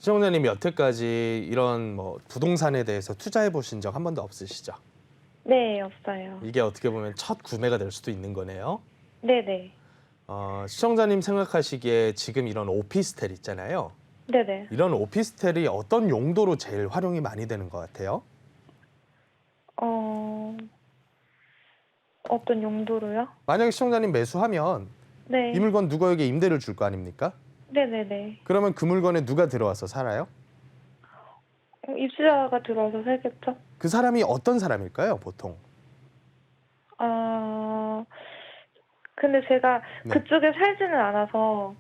시청자님이 여태까지 이런 뭐 부동산에 대해서 투자해 보신 적 한 번도 없으시죠? 네, 없어요. 이게 어떻게 보면 첫 구매가 될 수도 있는 거네요. 네네. 시청자님 생각하시기에 지금 이런 오피스텔 있잖아요. 네네. 이런 오피스텔이 어떤 용도로 제일 활용이 많이 되는 것 같아요? 어, 어떤 용도로요? 만약에 시청자님 매수하면 네. 이 물건 누구에게 임대를 줄 거 아닙니까? 네네네. 그러면 그 물건에 누가 들어와서 살아요? 입주자가 들어와서 살겠죠? 그 사람이 어떤 사람일까요, 보통? 아, 근데 제가 네. 그쪽에 살지는 않아서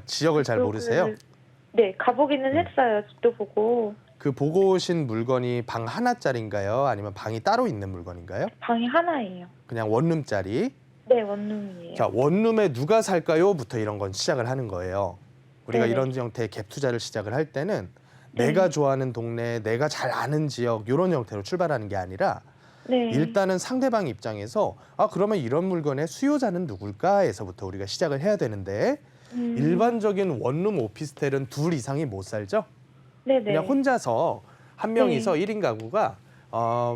지역을 잘 모르세요? 네, 가보기는 했어요. 집도 보고. 그 보고 오신 물건이 방 하나짜리인가요? 아니면 방이 따로 있는 물건인가요? 방이 하나예요. 그냥 원룸짜리? 네, 원룸이에요. 자, 원룸에 누가 살까요? 부터 이런 건 시작을 하는 거예요. 우리가 네네. 이런 형태의 갭 투자를 시작을 할 때는 네. 내가 좋아하는 동네, 내가 잘 아는 지역 이런 형태로 출발하는 게 아니라 네. 일단은 상대방 입장에서 그러면 이런 물건의 수요자는 누굴까에서부터 우리가 시작을 해야 되는데 일반적인 원룸 오피스텔은 둘 이상이 못 살죠? 네네. 그냥 혼자서 한 명이서 네. 1인 가구가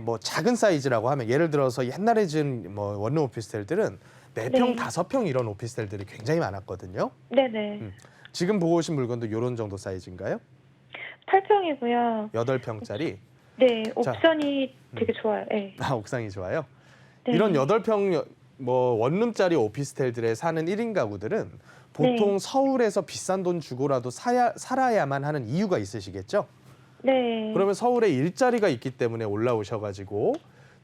뭐 작은 사이즈라고 하면 예를 들어서 옛날에 지은 뭐 원룸 오피스텔들은 4평, 네. 5평 이런 오피스텔들이 굉장히 많았거든요. 네네. 지금 보고 오신 물건도 이런 정도 사이즈인가요? 8평이고요. 8평짜리? 네, 자, 옵션이 되게 좋아요. 네. 옥상이 좋아요? 네. 이런 8평 뭐 원룸짜리 오피스텔들에 사는 1인 가구들은 보통 네. 서울에서 비싼 돈 주고라도 살아야만 하는 이유가 있으시겠죠? 네. 그러면 서울에 일자리가 있기 때문에 올라오셔가지고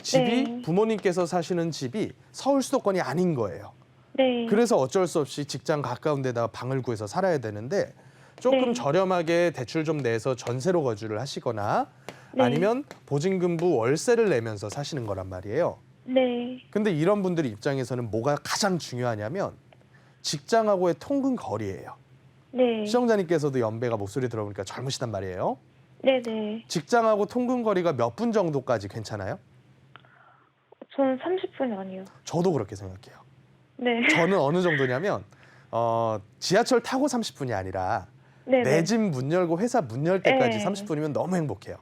집이 네. 부모님께서 사시는 집이 서울 수도권이 아닌 거예요. 네. 그래서 어쩔 수 없이 직장 가까운 데다가 방을 구해서 살아야 되는데 조금 네. 저렴하게 대출 좀 내서 전세로 거주를 하시거나 네. 아니면 보증금부 월세를 내면서 사시는 거란 말이에요. 네. 근데 이런 분들 입장에서는 뭐가 가장 중요하냐면 직장하고의 통근 거리예요. 네. 시청자님께서도 연배가 목소리 들어보니까 젊으시단 말이에요. 네네. 직장하고 통근 거리가 몇 분 정도까지 괜찮아요? 저는 30분이 아니요. 저도 그렇게 생각해요. 네. 저는 어느 정도냐면 지하철 타고 30분이 아니라 네네. 내 집 문 열고 회사 문 열 때까지 네. 30분이면 너무 행복해요.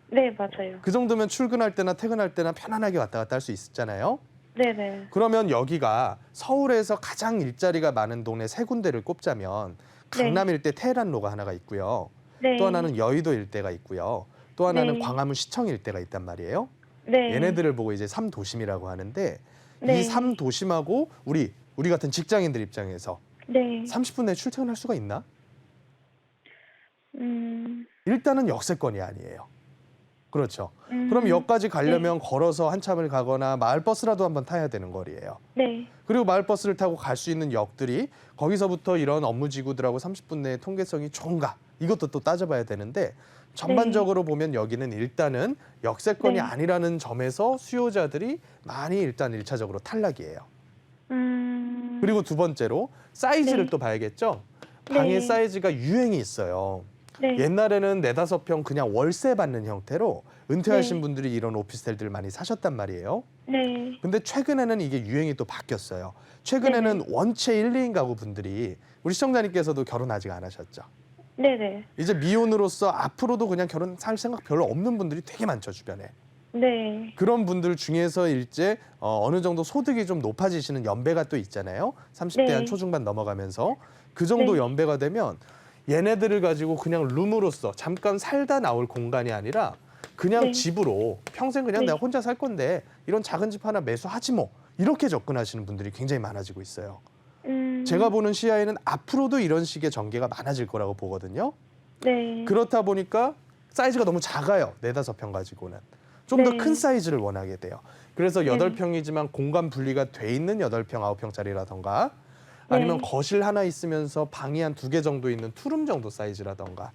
네, 맞아요. 그 정도면 출근할 때나 퇴근할 때나 편안하게 왔다 갔다 할 수 있잖아요. 네네. 그러면 여기가 서울에서 가장 일자리가 많은 동네 3군데를 꼽자면 강남 일대 테헤란로가 하나가 있고요. 네. 또 하나는 여의도 일대가 있고요. 또 하나는 네. 광화문 시청 일대가 있단 말이에요. 네. 얘네들을 보고 이제 3도심이라고 하는데 네. 이 3도심하고 우리 같은 직장인들 입장에서 네. 30분 내에 출퇴근할 수가 있나? 음. 일단은 역세권이 아니에요. 그렇죠. 그럼 역까지 가려면 걸어서 한참을 가거나 마을버스라도 한번 타야 되는 거리예요. 네. 그리고 마을버스를 타고 갈 수 있는 역들이 거기서부터 이런 업무지구들하고 30분 내에 통계성이 좋은가? 이것도 또 따져봐야 되는데 전반적으로 보면 여기는 일단은 역세권이 네. 아니라는 점에서 수요자들이 많이 일단 1차적으로 탈락이에요. 그리고 두 번째로 사이즈를 네. 또 봐야겠죠. 방의 네. 사이즈가 유행이 있어요. 네. 옛날에는 4-5평 그냥 월세 받는 형태로 은퇴하신 네. 분들이 이런 오피스텔들을 많이 사셨단 말이에요. 네. 근데 최근에는 이게 유행이 또 바뀌었어요. 최근에는 네네. 원체 1, 2인 가구 분들이 우리 시청자님께서도 결혼 아직 안 하셨죠. 네네. 이제 미혼으로서 앞으로도 그냥 결혼할 생각 별로 없는 분들이 되게 많죠, 주변에. 네. 그런 분들 중에서 일제 어느 정도 소득이 좀 높아지시는 연배가 또 있잖아요. 30대 한 네. 초중반 넘어가면서 그 정도 네. 연배가 되면 얘네들을 가지고 그냥 룸으로서 잠깐 살다 나올 공간이 아니라 그냥 네. 집으로 평생 그냥 네. 내가 혼자 살 건데 이런 작은 집 하나 매수하지 뭐 이렇게 접근하시는 분들이 굉장히 많아지고 있어요. 제가 보는 시야에는 앞으로도 이런 식의 전개가 많아질 거라고 보거든요. 네. 그렇다 보니까 사이즈가 너무 작아요. 4-5평 가지고는. 좀 더 네. 큰 사이즈를 원하게 돼요. 그래서 네. 8평이지만 공간 분리가 돼 있는 8평, 9평짜리라던가 아니면 네. 거실 하나 있으면서 방이 한 2개 정도 있는 투룸 정도 사이즈라던가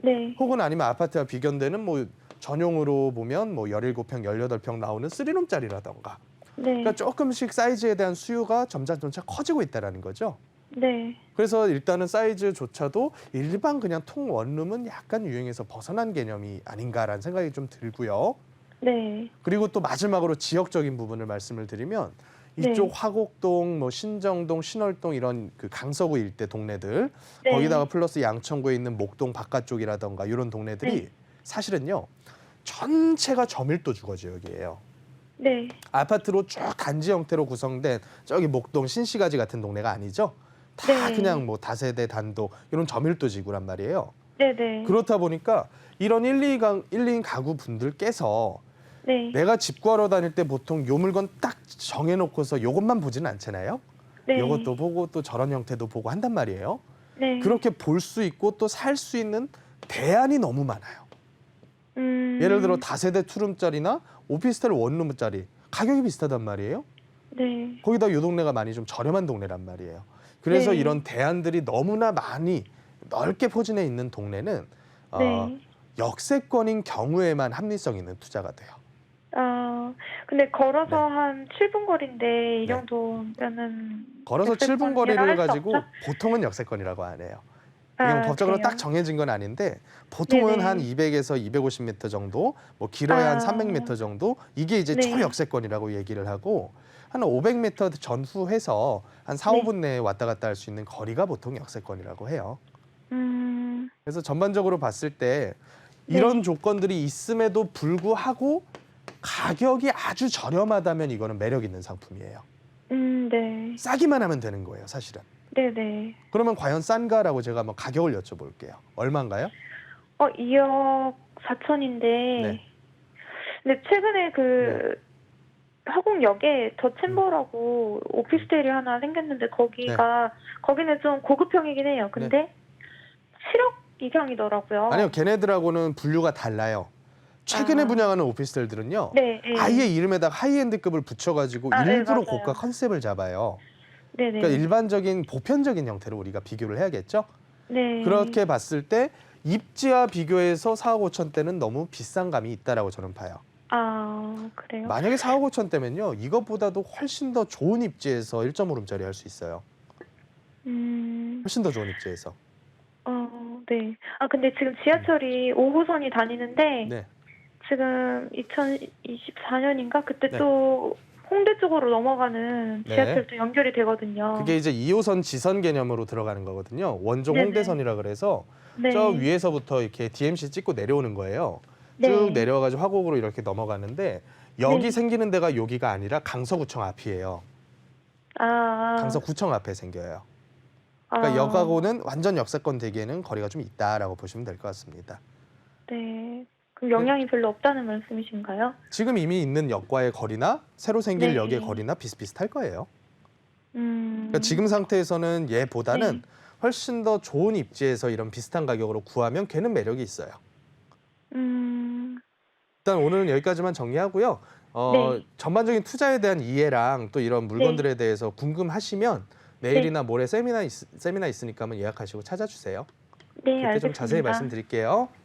네. 혹은 아니면 아파트와 비견되는 뭐 전용으로 보면 뭐 17평, 18평 나오는 3룸짜리라던가 네. 그러니까 조금씩 사이즈에 대한 수요가 점차 커지고 있다는 거죠. 네. 그래서 일단은 사이즈조차도 일반 그냥 통 원룸은 약간 유행에서 벗어난 개념이 아닌가라는 생각이 좀 들고요. 네. 그리고 또 마지막으로 지역적인 부분을 말씀을 드리면 이쪽 네. 화곡동, 뭐 신정동, 신월동 이런 그 강서구 일대 동네들 네. 거기다가 플러스 양천구에 있는 목동 바깥쪽이라던가 이런 동네들이 네. 사실은요 전체가 저밀도 주거 지역이에요. 네. 아파트로 쭉 단지 형태로 구성된 저기 목동 신시가지 같은 동네가 아니죠. 다 네. 그냥 뭐 다세대 단독 이런 저밀도 지구란 말이에요. 네네. 그렇다 보니까 이런 1인 가구 분들께서 네. 내가 집 구하러 다닐 때 보통 요 물건 딱 정해놓고서 요것만 보지는 않잖아요. 네. 요것도 보고 또 저런 형태도 보고 한단 말이에요. 네. 그렇게 볼 수 있고 또 살 수 있는 대안이 너무 많아요. 예를 들어 다세대 투룸짜리나 오피스텔 원룸짜리 가격이 비슷하단 말이에요. 네. 거기다 요 동네가 많이 좀 저렴한 동네란 말이에요. 그래서 네. 이런 대안들이 너무나 많이 넓게 포진해 있는 동네는 네. 역세권인 경우에만 합리성 있는 투자가 돼요. 근데 걸어서 네. 한 7분 거리인데 이 네. 정도면은 걸어서 7분 역세권이라 거리를 할수 가지고 없죠? 보통은 역세권이라고 안 해요. 이건 법적으로 그래요? 딱 정해진 건 아닌데 보통은 네네. 한 200에서 250m 정도, 뭐 길어야 한 300m 정도 이게 이제 네. 초역세권이라고 얘기를 하고 한 500m 전후해서 한 4, 네. 5분 내에 왔다 갔다 할 수 있는 거리가 보통 역세권이라고 해요. 음. 그래서 전반적으로 봤을 때 이런 네. 조건들이 있음에도 불구하고 가격이 아주 저렴하다면 이거는 매력 있는 상품이에요. 네. 싸기만 하면 되는 거예요, 사실은. 네네. 그러면 과연 싼가라고 제가 한번 가격을 여쭤볼게요. 얼마인가요? 2억 4천인데. 네. 근데 최근에 화곡역에 더 챔버라고 오피스텔이 하나 생겼는데 거기는 좀 고급형이긴 해요. 근데 7억 이상이더라고요. 아니요, 걔네들하고는 분류가 달라요. 최근에 분양하는 오피스텔들은요. 네. 네. 아예 이름에다가 하이엔드급을 붙여가지고 네, 일부러 맞아요. 고가 컨셉을 잡아요. 네네. 그러니까 일반적인 보편적인 형태로 우리가 비교를 해야겠죠. 네. 그렇게 봤을 때 입지와 비교해서 4억 5천대는 너무 비싼 감이 있다라고 저는 봐요. 그래요? 만약에 4억 5천대면요. 이것보다도 훨씬 더 좋은 입지에서 1.5룸짜리 할 수 있어요. 훨씬 더 좋은 입지에서. 네. 근데 지금 지하철이 5호선이 다니는데 네. 지금 2024년인가 그때 네. 또 홍대 쪽으로 넘어가는 네. 지하철도 연결이 되거든요. 그게 이제 2호선 지선 개념으로 들어가는 거거든요. 원종 네네. 홍대선이라 그래서 네. 저 위에서부터 이렇게 DMC 찍고 내려오는 거예요. 네. 쭉 내려와가지고 화곡으로 이렇게 넘어가는데 여기 네. 생기는 데가 여기가 아니라 강서구청 앞이에요. 강서구청 앞에 생겨요. 그러니까 역하고는 완전 역세권 되기에는 거리가 좀 있다라고 보시면 될 것 같습니다. 네. 그럼 영향이 별로 없다는 말씀이신가요? 지금 이미 있는 역과의 거리나 새로 생길 네. 역의 거리나 비슷비슷할 거예요. 음. 그러니까 지금 상태에서는 얘보다는 네. 훨씬 더 좋은 입지에서 이런 비슷한 가격으로 구하면 걔는 매력이 있어요. 일단 오늘은 여기까지만 정리하고요. 네. 전반적인 투자에 대한 이해랑 또 이런 물건들에 대해서 궁금하시면 내일이나 모레 세미나 있으니까 한번 예약하시고 찾아주세요. 네, 그때 알겠습니다. 좀 자세히 말씀드릴게요.